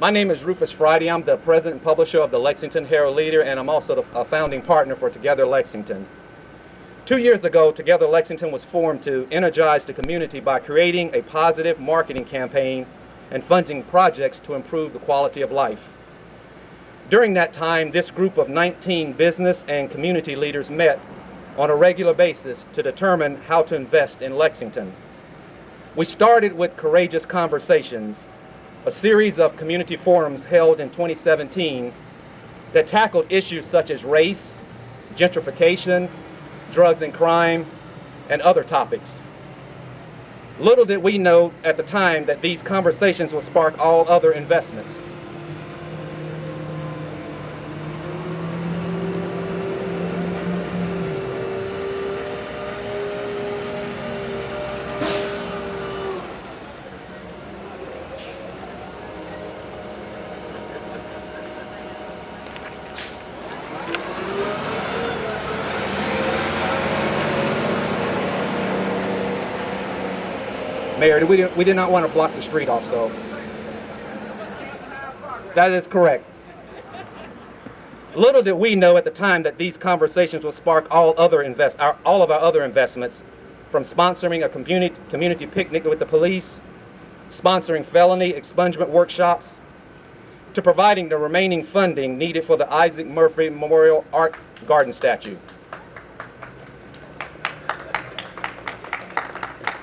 My name is Rufus Friday. I'm the president and publisher of the Lexington Herald-Leader, and I'm also a founding partner for Together Lexington. 2 years ago, Together Lexington was formed to energize the community by creating a positive marketing campaign and funding projects to improve the quality of life. During that time, this group of 19 business and community leaders met on a regular basis to determine how to invest in Lexington. We started with Courageous Conversations, a series of community forums held in 2017 that tackled issues such as race, gentrification, drugs and crime, and other topics. Little did we know at the time that these conversations would spark all other investments. Mayor, we did not want to block the street off, so that is correct. Little did we know at the time that these conversations would spark all of our other investments, from sponsoring a community picnic with the police, sponsoring felony expungement workshops, to providing the remaining funding needed for the Isaac Murphy Memorial Art Garden statue.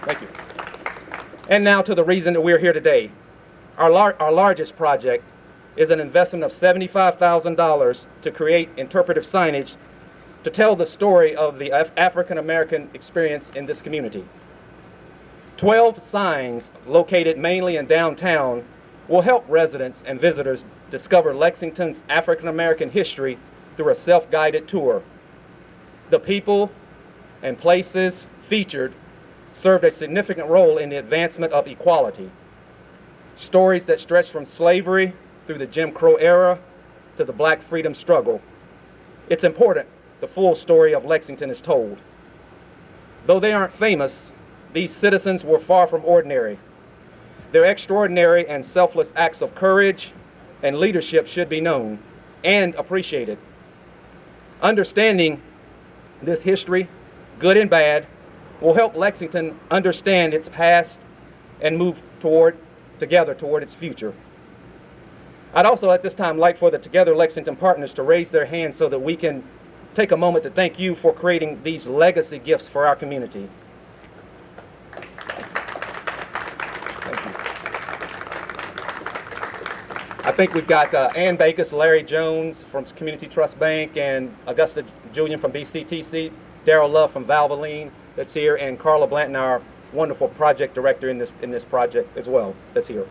Thank you. And now to the reason that we're here today. Our largest project is an investment of $75,000 to create interpretive signage to tell the story of the African American experience in this community. 12 signs located mainly in downtown will help residents and visitors discover Lexington's African American history through a self-guided tour. The people and places featured served a significant role in the advancement of equality. Stories that stretch from slavery through the Jim Crow era to the Black freedom struggle. It's important the full story of Lexington is told. Though they aren't famous, these citizens were far from ordinary. Their extraordinary and selfless acts of courage and leadership should be known and appreciated. Understanding this history, good and bad, will help Lexington understand its past and move together toward its future. I'd also at this time like for the Together Lexington partners to raise their hands so that we can take a moment to thank you for creating these legacy gifts for our community. Thank you. I think we've got Ann Bakis, Larry Jones from Community Trust Bank, and Augusta Julian from BCTC, Daryl Love from Valvoline that's here, and Carla Blanton, our wonderful project director in this project as well, that's here.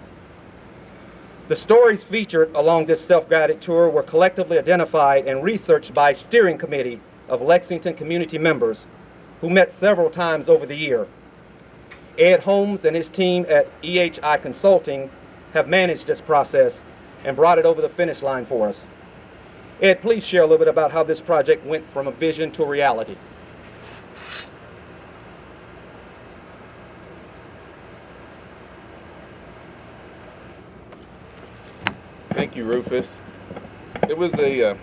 The stories featured along this self-guided tour were collectively identified and researched by a steering committee of Lexington community members who met several times over the year. Ed Holmes and his team at EHI Consulting have managed this process and brought it over the finish line for us. Ed, please share a little bit about how this project went from a vision to a reality. Thank you, Rufus. It was a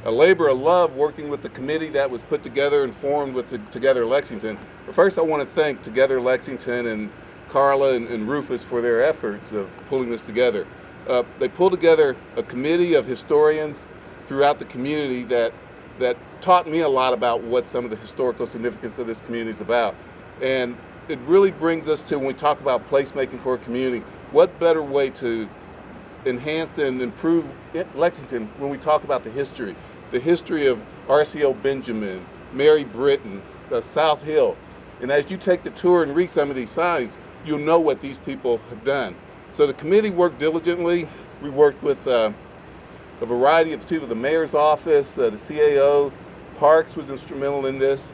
labor of love working with the committee that was put together and formed with Together Lexington. But first, I want to thank Together Lexington and Carla and Rufus for their efforts of pulling this together. They pulled together a committee of historians throughout the community that taught me a lot about what some of the historical significance of this community is about. And it really brings us to, when we talk about placemaking for a community, what better way to enhance and improve Lexington when we talk about the history of R.C.O. Benjamin, Mary Britton, South Hill. And as you take the tour and read some of these signs, you'll know what these people have done. So the committee worked diligently. We worked with a variety of people, the mayor's office, the CAO, Parks was instrumental in this,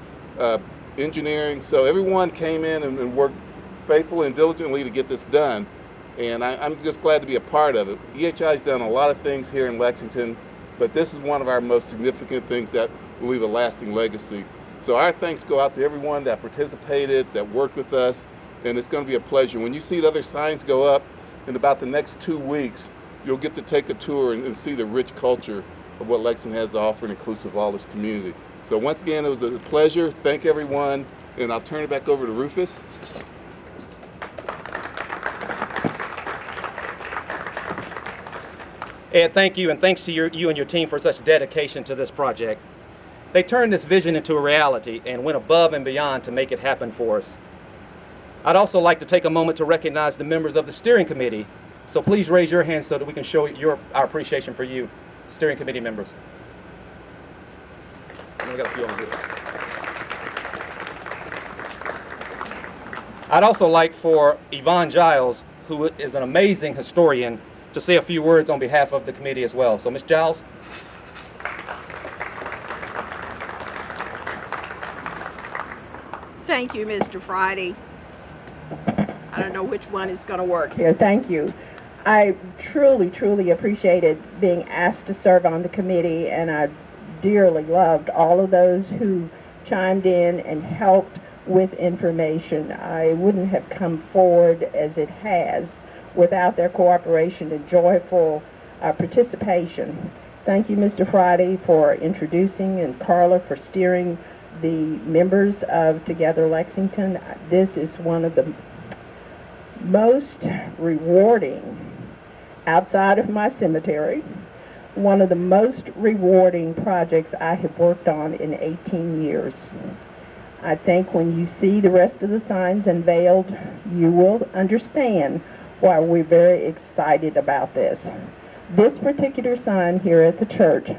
engineering. So everyone came in and worked faithfully and diligently to get this done. And I'm just glad to be a part of it. EHI's done a lot of things here in Lexington, but this is one of our most significant things that will leave a lasting legacy. So our thanks go out to everyone that participated, that worked with us, and it's going to be a pleasure. When you see the other signs go up, in about the next 2 weeks, you'll get to take a tour and see the rich culture of what Lexington has to offer, inclusive of all its community. So once again, it was a pleasure. Thank everyone, and I'll turn it back over to Rufus. Ed, thank you, and thanks to you and your team for such dedication to this project. They turned this vision into a reality and went above and beyond to make it happen for us. I'd also like to take a moment to recognize the members of the steering committee. So please raise your hand so that we can show our appreciation for you, steering committee members. And we got a few over here. I'd also like for Yvonne Giles, who is an amazing historian, to say a few words on behalf of the committee as well. So, Ms. Giles. Thank you, Mr. Friday. I don't know which one is going to work here. Thank you. I truly, truly appreciated being asked to serve on the committee, and I dearly loved all of those who chimed in and helped with information. I wouldn't have come forward as it has without their cooperation and joyful participation. Thank you, Mr. Friday, for introducing, and Carla for steering the members of Together Lexington. This is one of the most rewarding, outside of my cemetery, one of the most rewarding projects I have worked on in 18 years. I think when you see the rest of the signs unveiled, you will understand why we're very excited about this. This particular sign here at the church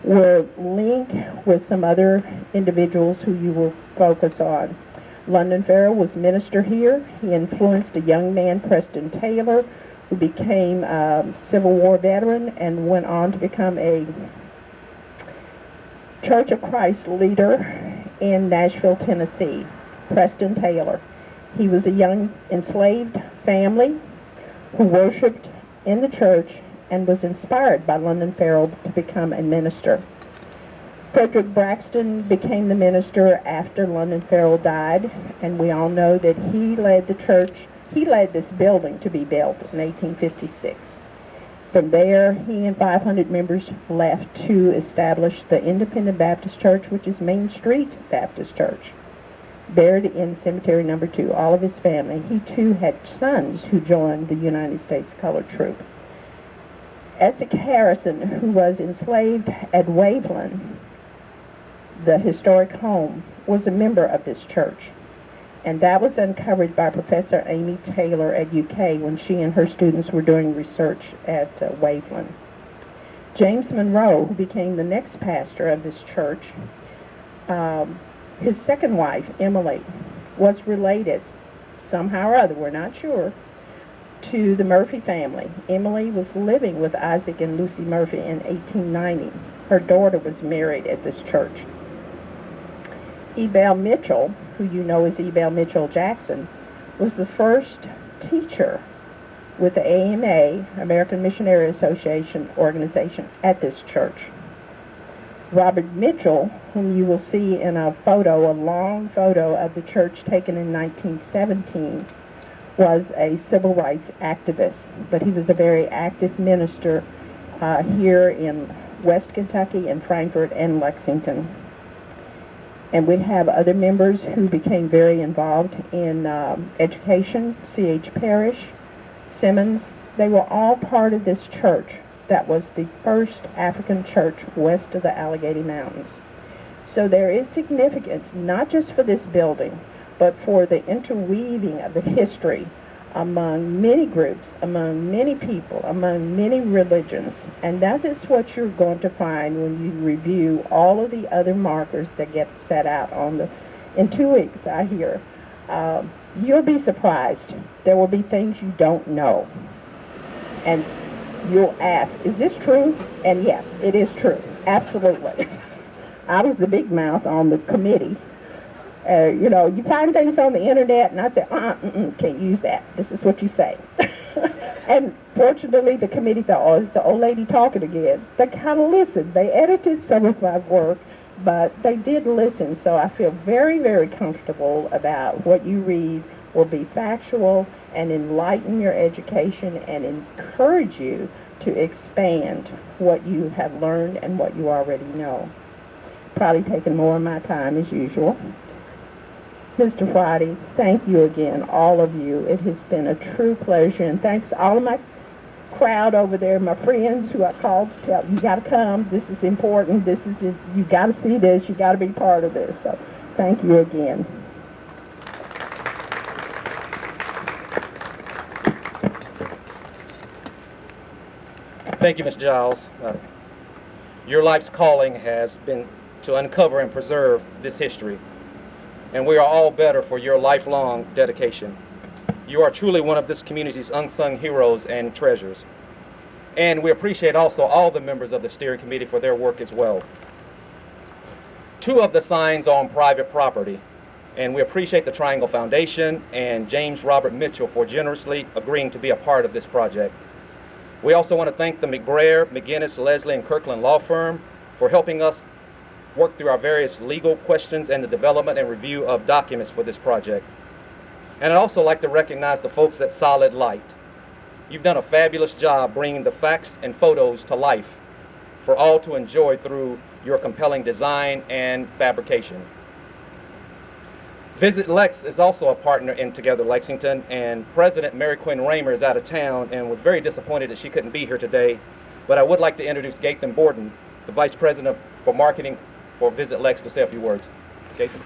will link with some other individuals who you will focus on. London Farrell was minister here. He influenced a young man, Preston Taylor, who became a Civil War veteran and went on to become a Church of Christ leader in Nashville, Tennessee. Preston Taylor. He was a young enslaved family who worshiped in the church and was inspired by London Farrell to become a minister. Frederick Braxton became the minister after London Farrell died, and we all know that he led the church, he led this building to be built in 1856. From there, he and 500 members left to establish the Independent Baptist Church, which is Main Street Baptist Church, buried in Cemetery Number 2, all of his family. He too had sons who joined the United States Colored Troop. Essex Harrison, who was enslaved at Waveland, the historic home, was a member of this church. And that was uncovered by Professor Amy Taylor at UK when she and her students were doing research at Waveland. James Monroe, who became the next pastor of this church, his second wife, Emily, was related somehow or other, we're not sure, to the Murphy family. Emily was living with Isaac and Lucy Murphy in 1890. Her daughter was married at this church. Ebal Mitchell, who you know as Ebal Mitchell Jackson, was the first teacher with the AMA, American Missionary Association organization, at this church. Robert Mitchell, whom you will see in a photo, a long photo of the church taken in 1917, was a civil rights activist, but he was a very active minister here in West Kentucky and Frankfort and Lexington. And we have other members who became very involved in education, C.H. Parrish, Simmons. They were all part of this church that was the first African church west of the Allegheny Mountains. So there is significance, not just for this building, but for the interweaving of the history among many groups, among many people, among many religions. And that is what you're going to find when you review all of the other markers that get set out in 2 weeks, I hear. You'll be surprised. There will be things you don't know. And you'll ask, is this true? And yes, it is true. Absolutely. I was the big mouth on the committee. You find things on the internet, and I'd say, can't use that. This is what you say. And fortunately, the committee thought, oh, it's the old lady talking again. They kind of listened. They edited some of my work, but they did listen. So I feel very, very comfortable about what you read will be factual and enlighten your education and encourage you to expand what you have learned and what you already know. Probably taking more of my time as usual. Mr. Friday, thank you again, all of you. It has been a true pleasure, and thanks to all of my crowd over there, my friends who I called to tell you got to come. This is important. This is it. You got to see this. You got to be part of this. So, thank you again. Thank you, Ms. Giles. Your life's calling has been to uncover and preserve this history, and we are all better for your lifelong dedication. You are truly one of this community's unsung heroes and treasures. And we appreciate also all the members of the steering committee for their work as well. 2 of the signs are on private property, and we appreciate the Triangle Foundation and James Robert Mitchell for generously agreeing to be a part of this project. We also want to thank the McBrayer, McGinnis, Leslie, and Kirkland law firm for helping us work through our various legal questions and the development and review of documents for this project. And I'd also like to recognize the folks at Solid Light. You've done a fabulous job bringing the facts and photos to life for all to enjoy through your compelling design and fabrication. Visit Lex is also a partner in Together Lexington, and President Mary Quinn Raymer is out of town and was very disappointed that she couldn't be here today. But I would like to introduce Gaithan Borden, the Vice President for Marketing for Visit Lex, to say a few words. Gaithan.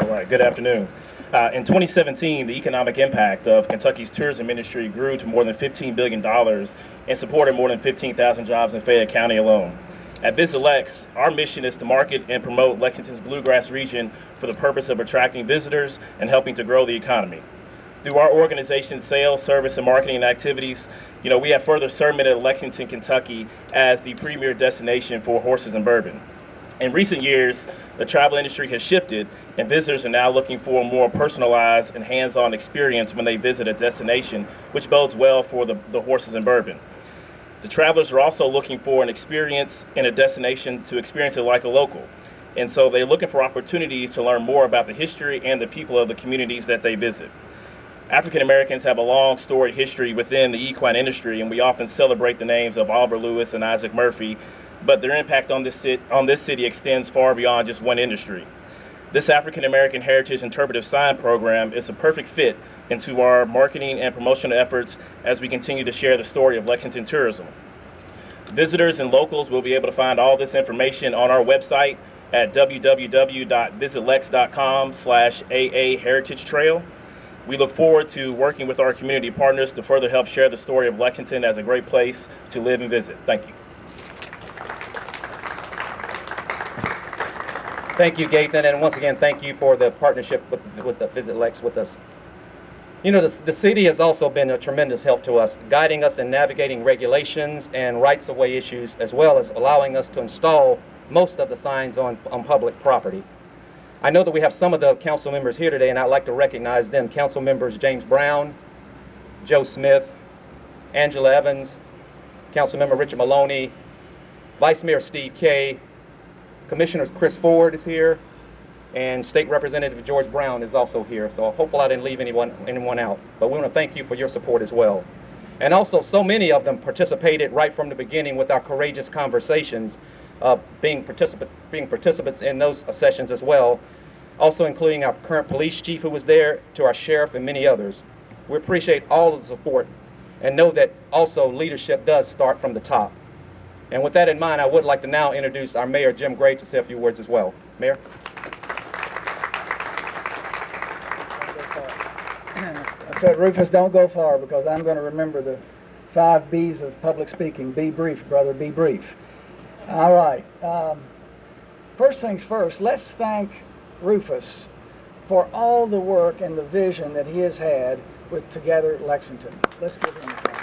All right, good afternoon. In 2017, the economic impact of Kentucky's tourism industry grew to more than $15 billion and supported more than 15,000 jobs in Fayette County alone. At Visit Lex, our mission is to market and promote Lexington's bluegrass region for the purpose of attracting visitors and helping to grow the economy. Through our organization's sales, service, and marketing activities, we have further cemented Lexington, Kentucky as the premier destination for horses and bourbon. In recent years, the travel industry has shifted, and visitors are now looking for a more personalized and hands-on experience when they visit a destination, which bodes well for the horses and bourbon. The travelers are also looking for an experience in a destination to experience it like a local. And so they're looking for opportunities to learn more about the history and the people of the communities that they visit. African Americans have a long storied history within the equine industry, and we often celebrate the names of Oliver Lewis and Isaac Murphy, but their impact on this city extends far beyond just one industry. This African American Heritage Interpretive Sign program is a perfect fit into our marketing and promotional efforts as we continue to share the story of Lexington tourism. Visitors and locals will be able to find all this information on our website at www.visitlex.com/AA Heritage Trail. We look forward to working with our community partners to further help share the story of Lexington as a great place to live and visit. Thank you. Thank you, Gaithan, and once again, thank you for the partnership with the Visit Lex with us. The city has also been a tremendous help to us, guiding us in navigating regulations and rights-of-way issues, as well as allowing us to install most of the signs on public property. I know that we have some of the council members here today, and I'd like to recognize them. Council members James Brown, Joe Smith, Angela Evans, Councilmember Richard Maloney, Vice Mayor Steve Kay, Commissioner Chris Ford is here, and State Representative George Brown is also here. So hopefully I didn't leave anyone out. But we want to thank you for your support as well. And also, so many of them participated right from the beginning with our courageous conversations, being participants in those sessions as well, also including our current police chief who was there, to our sheriff and many others. We appreciate all of the support and know that also leadership does start from the top. And with that in mind, I would like to now introduce our Mayor, Jim Gray, to say a few words as well. Mayor? I said, Rufus, don't go far, because I'm going to remember the 5 B's of public speaking. Be brief, brother, be brief. All right. First things first, let's thank Rufus for all the work and the vision that he has had with Together Lexington. Let's give him a clap.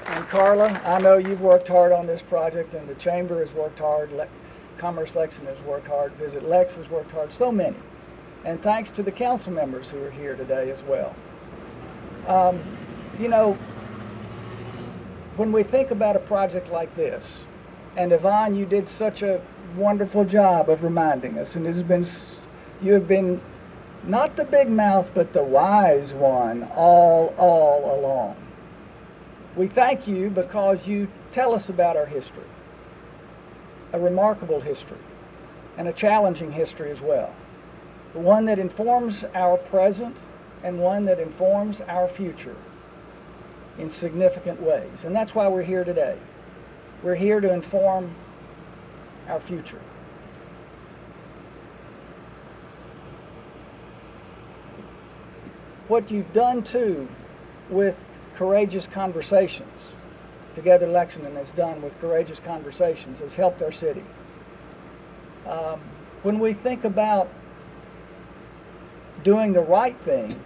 And Carla, I know you've worked hard on this project, and the Chamber has worked hard, Commerce Lexington has worked hard, Visit Lex has worked hard, so many. And thanks to the council members who are here today as well. When we think about a project like this, And Yvonne, you did such a wonderful job of reminding us, and you have been not the big mouth, but the wise one all along. We thank you because you tell us about our history, a remarkable history, and a challenging history as well. One that informs our present and one that informs our future in significant ways. And that's why we're here today. We're here to inform our future. What you've done too with Courageous Conversations, Together Lexington has done with Courageous Conversations, has helped our city. When we think about doing the right thing,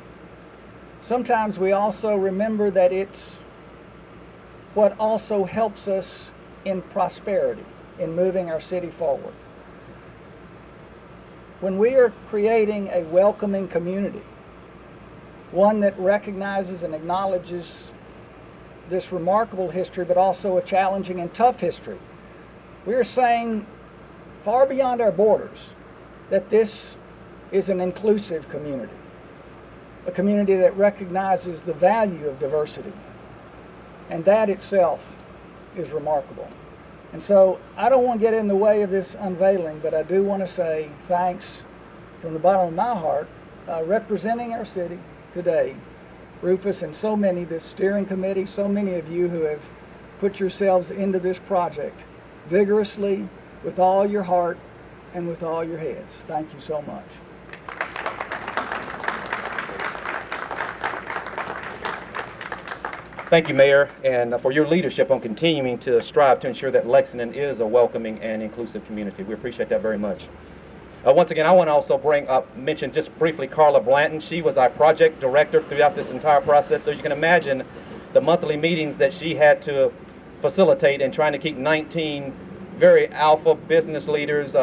sometimes we also remember that it's what also helps us in prosperity, in moving our city forward. When we are creating a welcoming community, one that recognizes and acknowledges this remarkable history, but also a challenging and tough history, we are saying far beyond our borders that this is an inclusive community, a community that recognizes the value of diversity. And that itself is remarkable. And so I don't want to get in the way of this unveiling, but I do want to say thanks from the bottom of my heart, representing our city today, Rufus and so many, this steering committee, so many of you who have put yourselves into this project vigorously, with all your heart and with all your heads. Thank you so much. Thank you, Mayor, and for your leadership on continuing to strive to ensure that Lexington is a welcoming and inclusive community. We appreciate that very much. Once again, I want to also mention just briefly Carla Blanton. She was our project director throughout this entire process, so you can imagine the monthly meetings that she had to facilitate in trying to keep 19 very alpha business leaders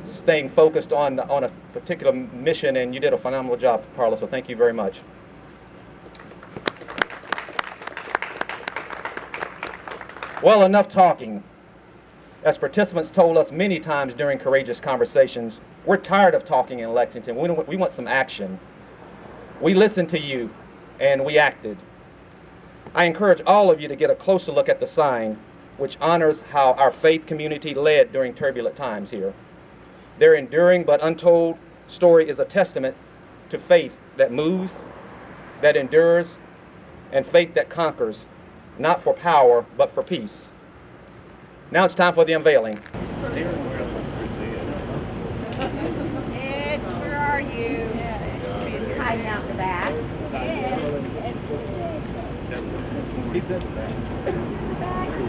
staying focused on a particular mission, and you did a phenomenal job, Carla, so thank you very much. Well, enough talking. As participants told us many times during Courageous Conversations, we're tired of talking in Lexington. We want some action. We listened to you, and we acted. I encourage all of you to get a closer look at the sign, which honors how our faith community led during turbulent times here. Their enduring but untold story is a testament to faith that moves, that endures, and faith that conquers, not for power, but for peace. Now it's time for the unveiling. Ed, where are you? Hiding out in the back. Ed. He's in the back.